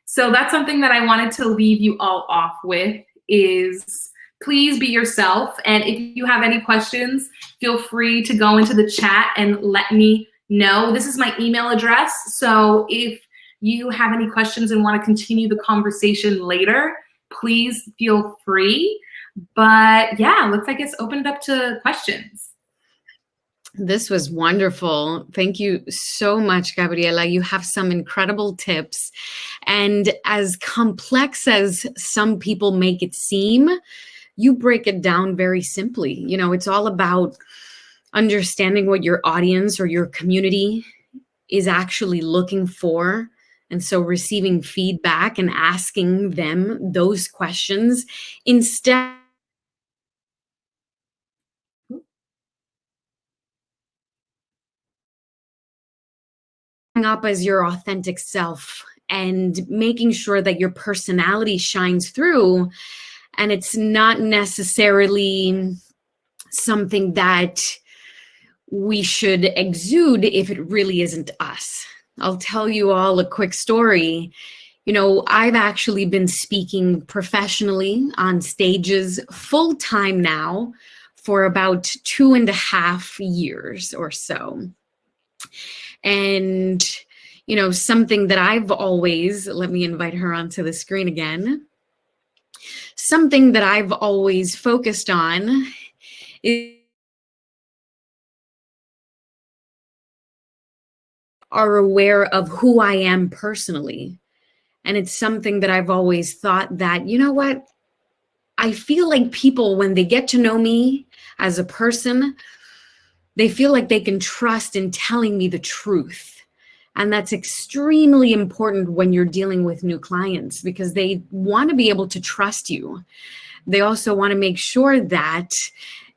So that's something that I wanted to leave you all off with is please be yourself. And if you have any questions, feel free to go into the chat and let me know. This is my email address. So if you have any questions and want to continue the conversation later, please feel free. But yeah, let's, I guess, open it up to questions. This was wonderful. Thank you so much, Gabriela. You have some incredible tips. And as complex as some people make it seem, you break it down very simply. You know, it's all about understanding what your audience or your community is actually looking for. And so receiving feedback and asking them those questions instead up as your authentic self and making sure that your personality shines through. And it's not necessarily something that we should exude if it really isn't us. I'll tell you all a quick story. You know, I've actually been speaking professionally on stages full time now for about 2.5 years or so. And, you know, something that I've always, let me invite her onto the screen again. Something that I've always focused on is are aware of who I am personally. And it's something that I've always thought that, you know what? I feel like people, when they get to know me as a person, they feel like they can trust in telling me the truth. And that's extremely important when you're dealing with new clients, because they want to be able to trust you. They also want to make sure that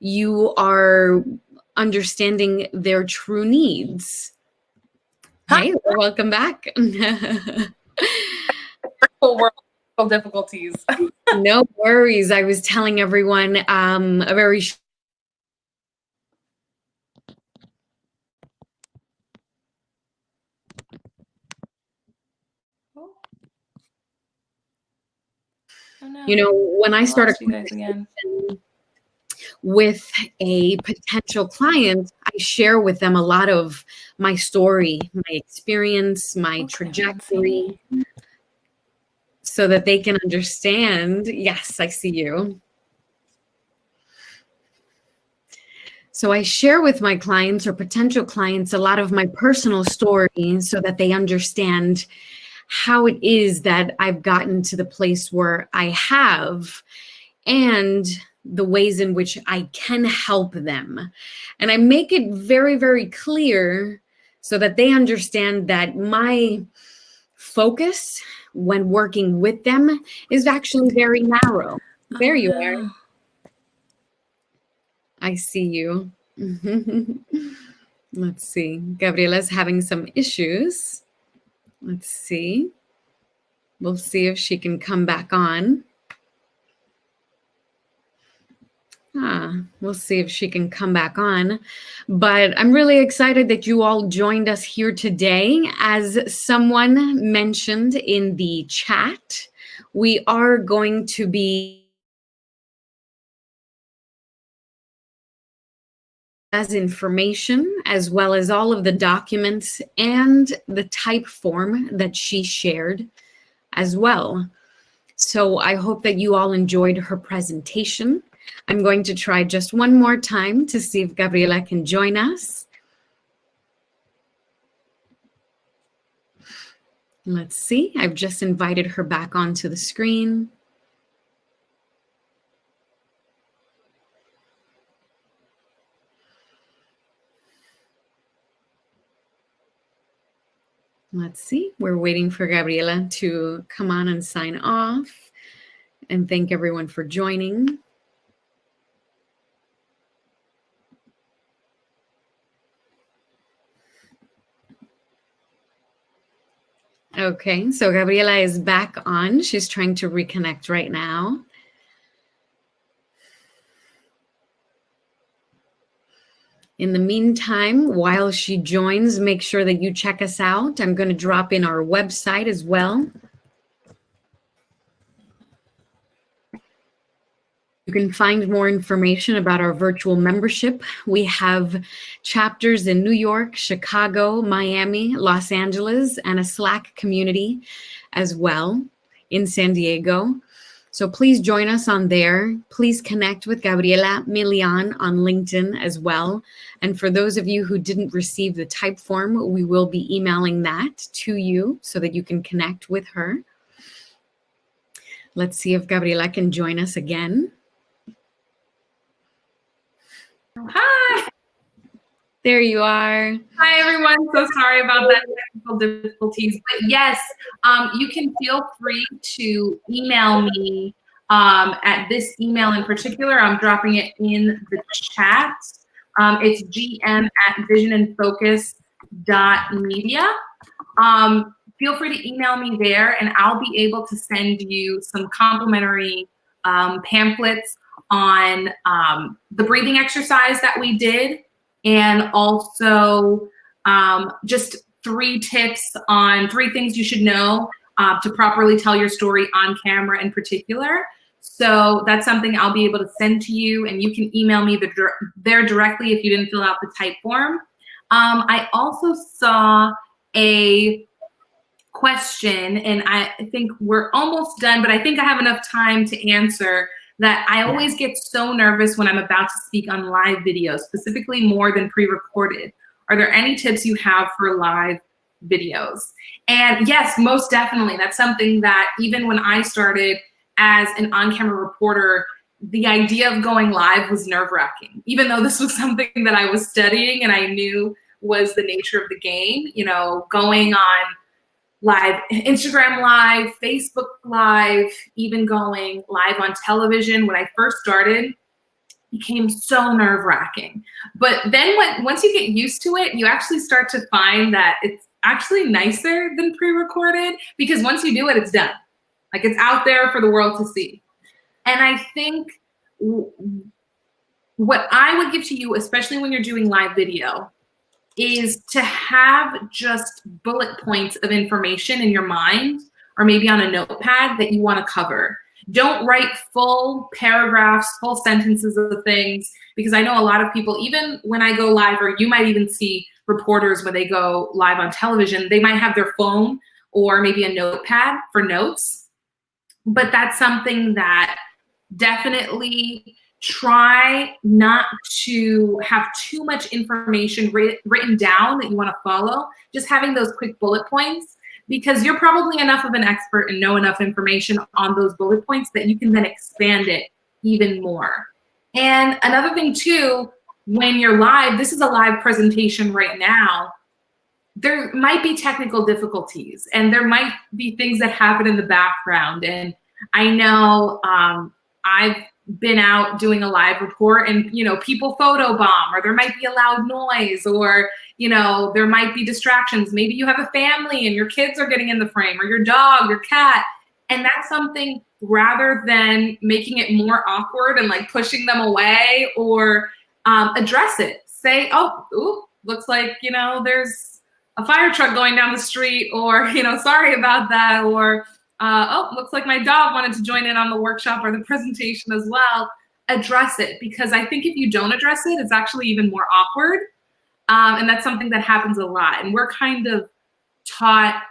you are understanding their true needs. Hey, welcome back. World difficulties. No worries. I was telling everyone a very you know, when I started with a potential client, I share with them a lot of my story, my experience, my trajectory, so that they can understand. Yes, I see you. So I share with my clients or potential clients a lot of my personal story so that they understand how it is that I've gotten to the place where I have, and the ways in which I can help them. And I make it very, very clear so that they understand that my focus when working with them is actually very narrow. There you are. I see you. Let's see. Gabriela's having some issues. Let's see. We'll see if she can come back on. We'll see if she can come back on. But I'm really excited that you all joined us here today. As someone mentioned in the chat, we are going to be as information, as well as all of the documents and the type form that she shared as well. So I hope that you all enjoyed her presentation. I'm going to try just one more time to see if Gabriela can join us. Let's see. I've just invited her back onto the screen. Let's see. We're waiting for Gabriela to come on and sign off. And thank everyone for joining. Okay, so Gabriela is back on. She's trying to reconnect right now. In the meantime, while she joins, make sure that you check us out. I'm going to drop in our website as well. You can find more information about our virtual membership. We have chapters in New York, Chicago, Miami, Los Angeles, and a Slack community as well in San Diego. So please join us on there. Please connect with Gabriela Milian on LinkedIn as well. And for those of you who didn't receive the type form, we will be emailing that to you so that you can connect with her. Let's see if Gabriela can join us again. Hi. There you are. Hi, everyone. So sorry about that technical difficulties. But yes, you can feel free to email me at this email in particular. I'm dropping it in the chat. It's gm@visionandfocus.media. Feel free to email me there, and I'll be able to send you some complimentary pamphlets on the breathing exercise that we did, and also just 3 tips on 3 things you should know to properly tell your story on camera in particular. So that's something I'll be able to send to you, and you can email me there directly if you didn't fill out the type form. I also saw a question, and I think we're almost done, but I think I have enough time to answer that. I always get so nervous when I'm about to speak on live videos, specifically more than pre-recorded. Are there any tips you have for live videos? And yes, most definitely. That's something that even when I started as an on-camera reporter, the idea of going live was nerve-wracking, even though this was something that I was studying and I knew was the nature of the game, you know, going on live, Instagram live, Facebook live, even going live on television when I first started became so nerve-wracking. But then once you get used to it, you actually start to find that it's actually nicer than pre-recorded, because once you do it, it's done. Like, it's out there for the world to see. And I think what I would give to you, especially when you're doing live video, is to have just bullet points of information in your mind, or maybe on a notepad that you want to cover. Don't write full paragraphs, full sentences of things, because I know a lot of people, even when I go live, or you might even see reporters when they go live on television, they might have their phone or maybe a notepad for notes. But that's something that definitely try not to have too much information written down that you want to follow. Just having those quick bullet points, because you're probably enough of an expert and know enough information on those bullet points that you can then expand it even more. And another thing too, when you're live, this is a live presentation right now, there might be technical difficulties and there might be things that happen in the background. And I know I've been out doing a live report, and you know, people photobomb, or there might be a loud noise, or you know, there might be distractions. Maybe you have a family and your kids are getting in the frame, or your dog, your cat. And that's something, rather than making it more awkward and like pushing them away, or address it. Say, oh, ooh, looks like, you know, there's a fire truck going down the street, or, you know, sorry about that, or oh, looks like my dog wanted to join in on the workshop or the presentation as well. Address it, because I think if you don't address it, it's actually even more awkward. And that's something that happens a lot. And we're kind of taught,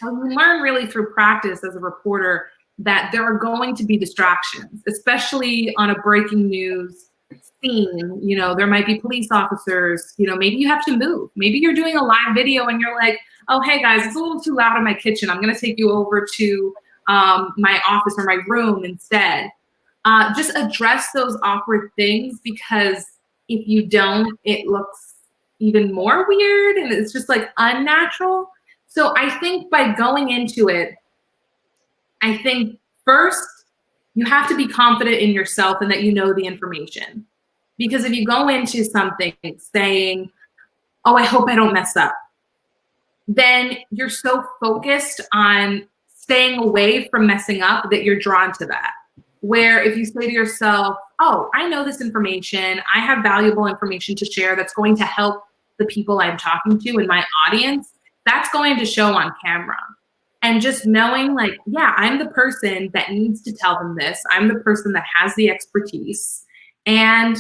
we learn really through practice as a reporter, that there are going to be distractions, especially on a breaking news scene. You know, there might be police officers, you know, maybe you have to move. Maybe you're doing a live video and you're like, oh, hey guys, it's a little too loud in my kitchen. I'm gonna take you over to my office or my room instead. Just address those awkward things, because if you don't, it looks even more weird and it's just like unnatural. So I think by going into it, I think first you have to be confident in yourself and that you know the information. Because if you go into something saying, oh, I hope I don't mess up, then you're so focused on staying away from messing up that you're drawn to that. Where if you say to yourself, oh, I know this information, I have valuable information to share that's going to help the people I'm talking to in my audience, that's going to show on camera. And just knowing like, yeah, I'm the person that needs to tell them this. I'm the person that has the expertise. And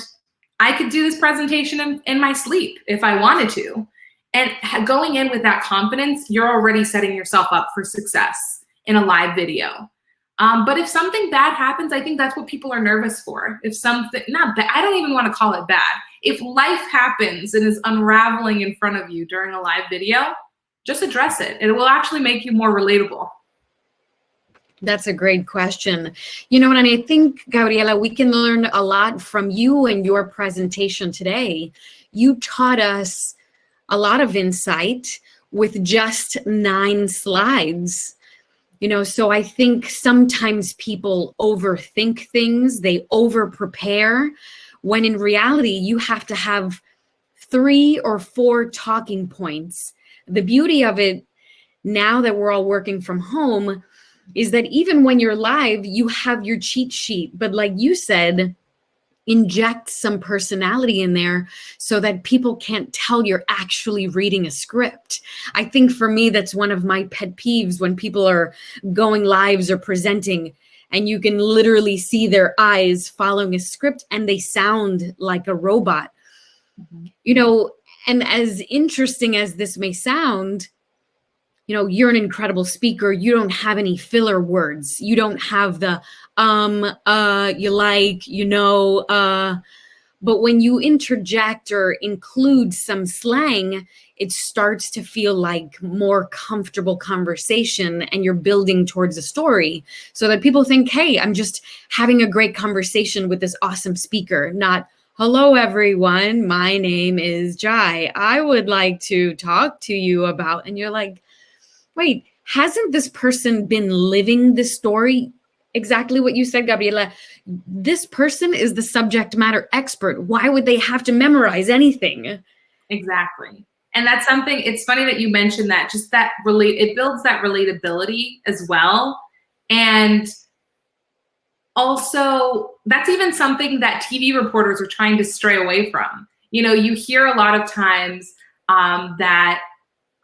I could do this presentation in my sleep if I wanted to. And going in with that confidence, you're already setting yourself up for success in a live video. But if something bad happens, I think that's what people are nervous for. If something, not bad, I don't even want to call it bad. If life happens and is unraveling in front of you during a live video, just address it. It will actually make you more relatable. That's a great question. You know, and I think, Gabriela, we can learn a lot from you and your presentation today. You taught us a lot of insight with just 9 slides. You know, so I think sometimes people overthink things, they over prepare, when in reality, you have to have 3 or 4 talking points. The beauty of it, now that we're all working from home, is that even when you're live, you have your cheat sheet. But like you said, inject some personality in there so that people can't tell you're actually reading a script. I think for me, that's one of my pet peeves, when people are going lives or presenting and you can literally see their eyes following a script and they sound like a robot. Mm-hmm. You know, and as interesting as this may sound, you know, you're an incredible speaker. You don't have any filler words. You don't have the, you like, you know, but when you interject or include some slang, it starts to feel like more comfortable conversation, and you're building towards a story so that people think, hey, I'm just having a great conversation with this awesome speaker, not, Hello, everyone. My name is Jai. I would like to talk to you about, and you're like, wait, hasn't this person been living this story? Exactly what you said, Gabriela. This person is the subject matter expert. Why would they have to memorize anything? Exactly. And that's something, it's funny that you mentioned that, just that it builds that relatability as well. And also, that's even something that TV reporters are trying to stray away from. You know, you hear a lot of times that,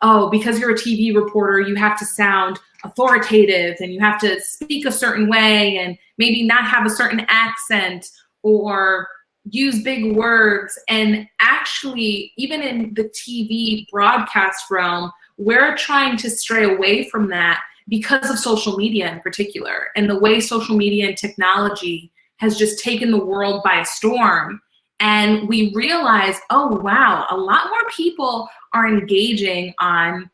oh, because you're a TV reporter, you have to sound authoritative and you have to speak a certain way and maybe not have a certain accent or use big words. And actually, even in the TV broadcast realm, we're trying to stray away from that because of social media in particular, and the way social media and technology has just taken the world by storm. And we realize, oh, wow, a lot more people are engaging on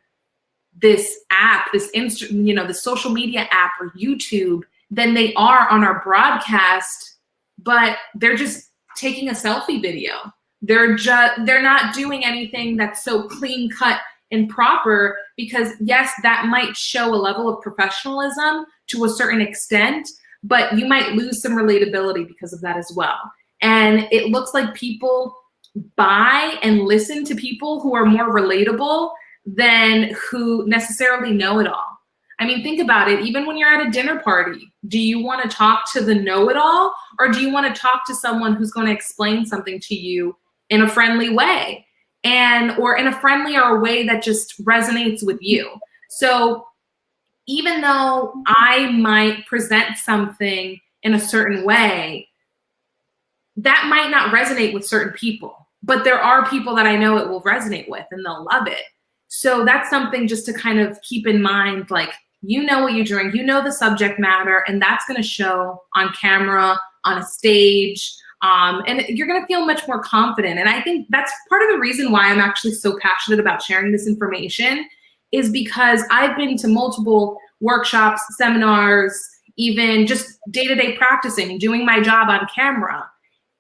this app, the social media app or YouTube than they are on our broadcast, but they're just taking a selfie video. They're not doing anything that's so clean cut and proper, because yes, that might show a level of professionalism to a certain extent, but you might lose some relatability because of that as well. And it looks like people buy and listen to people who are more relatable than who necessarily know it all. I mean, think about it. Even when you're at a dinner party, do you want to talk to the know-it-all, or do you want to talk to someone who's going to explain something to you in a friendly way, or in a friendlier way that just resonates with you? So even though I might present something in a certain way, that might not resonate with certain people, but there are people that I know it will resonate with and they'll love it. So that's something just to kind of keep in mind, like, you know what you're doing, you know the subject matter, and that's going to show on camera, on a stage, and you're going to feel much more confident. And I think that's part of the reason why I'm actually so passionate about sharing this information, is because I've been to multiple workshops, seminars, even just day-to-day practicing, doing my job on camera.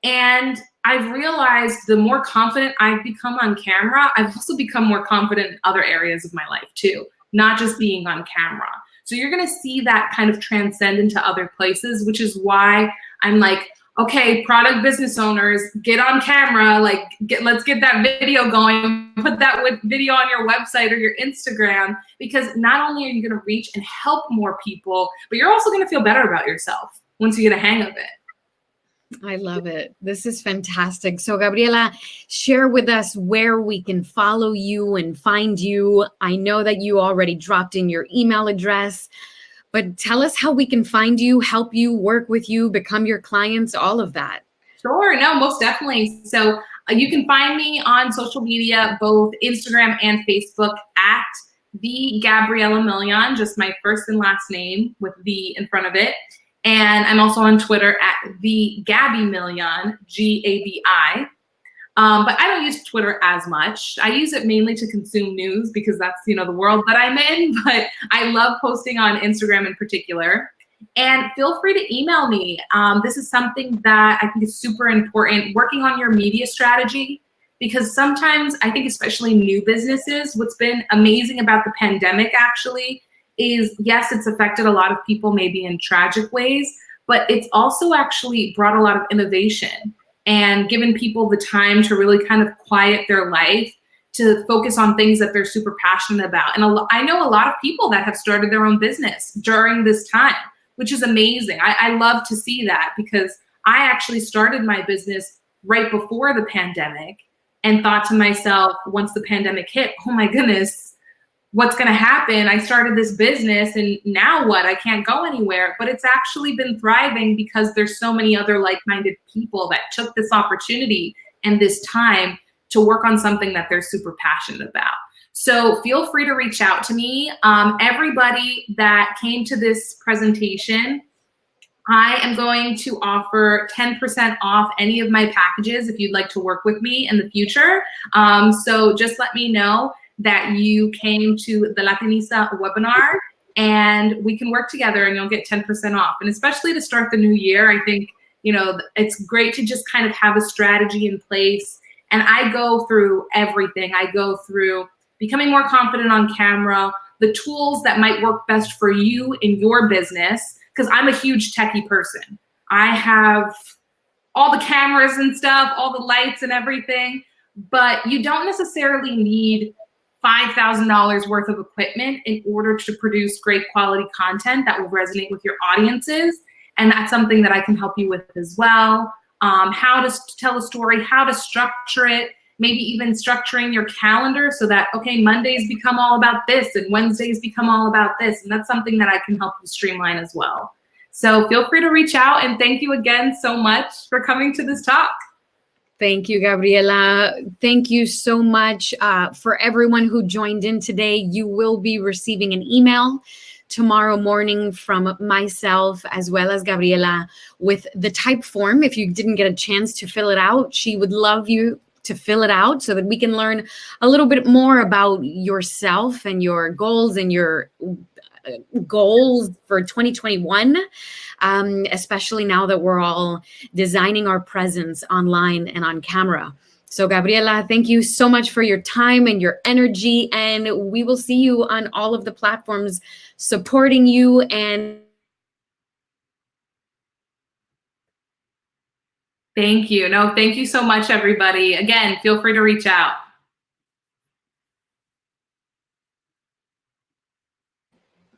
And I've realized the more confident I've become on camera, I've also become more confident in other areas of my life too, not just being on camera. So you're going to see that kind of transcend into other places, which is why I'm like, okay, product business owners, get on camera, like let's get that video going, put that video on your website or your Instagram, because not only are you going to reach and help more people, but you're also going to feel better about yourself once you get a hang of it. I love it. This is fantastic. So, Gabriela, share with us where we can follow you and find you. I know that you already dropped in your email address, but tell us how we can find you, help you, work with you, become your clients, all of that. Sure. No, most definitely. So you can find me on social media, both Instagram and Facebook, at the Gabriela Milian, just my first and last name with the in front of it. And I'm also on Twitter at the Gabby Milian, Gabi. But I don't use Twitter as much. I use it mainly to consume news because that's, the world that I'm in. But I love posting on Instagram in particular. And feel free to email me. This is something that I think is super important, working on your media strategy, because sometimes I think, especially new businesses, what's been amazing about the pandemic actually is, yes, it's affected a lot of people maybe in tragic ways, but it's also actually brought a lot of innovation and given people the time to really kind of quiet their life to focus on things that they're super passionate about. And I know a lot of people that have started their own business during this time, which is amazing. I love to see that, because I actually started my business right before the pandemic and thought to myself, once the pandemic hit, oh my goodness, what's going to happen? I started this business and now what? I can't go anywhere. But it's actually been thriving because there's so many other like-minded people that took this opportunity and this time to work on something that they're super passionate about. So feel free to reach out to me. Everybody that came to this presentation, I am going to offer 10% off any of my packages if you'd like to work with me in the future. So just let me know that you came to the Latinista webinar and we can work together and you'll get 10% off. And especially to start the new year, I think, it's great to just kind of have a strategy in place. And I go through everything. I go through becoming more confident on camera, the tools that might work best for you in your business, because I'm a huge techie person. I have all the cameras and stuff, all the lights and everything, but you don't necessarily need $5,000 worth of equipment in order to produce great quality content that will resonate with your audiences. And that's something that I can help you with as well. How to tell a story, how to structure it, maybe even structuring your calendar so that, okay, Mondays become all about this and Wednesdays become all about this. And that's something that I can help you streamline as well. So feel free to reach out, and thank you again so much for coming to this talk. Thank you, Gabriela. Thank you so much for everyone who joined in today. You will be receiving an email tomorrow morning from myself as well as Gabriela with the type form. If you didn't get a chance to fill it out, she would love you to fill it out so that we can learn a little bit more about yourself and your goals and your goals for 2021, especially now that we're all designing our presence online and on camera. So Gabriela, thank you so much for your time and your energy, and we will see you on all of the platforms supporting you. And thank you. No, thank you so much, everybody. Again, feel free to reach out.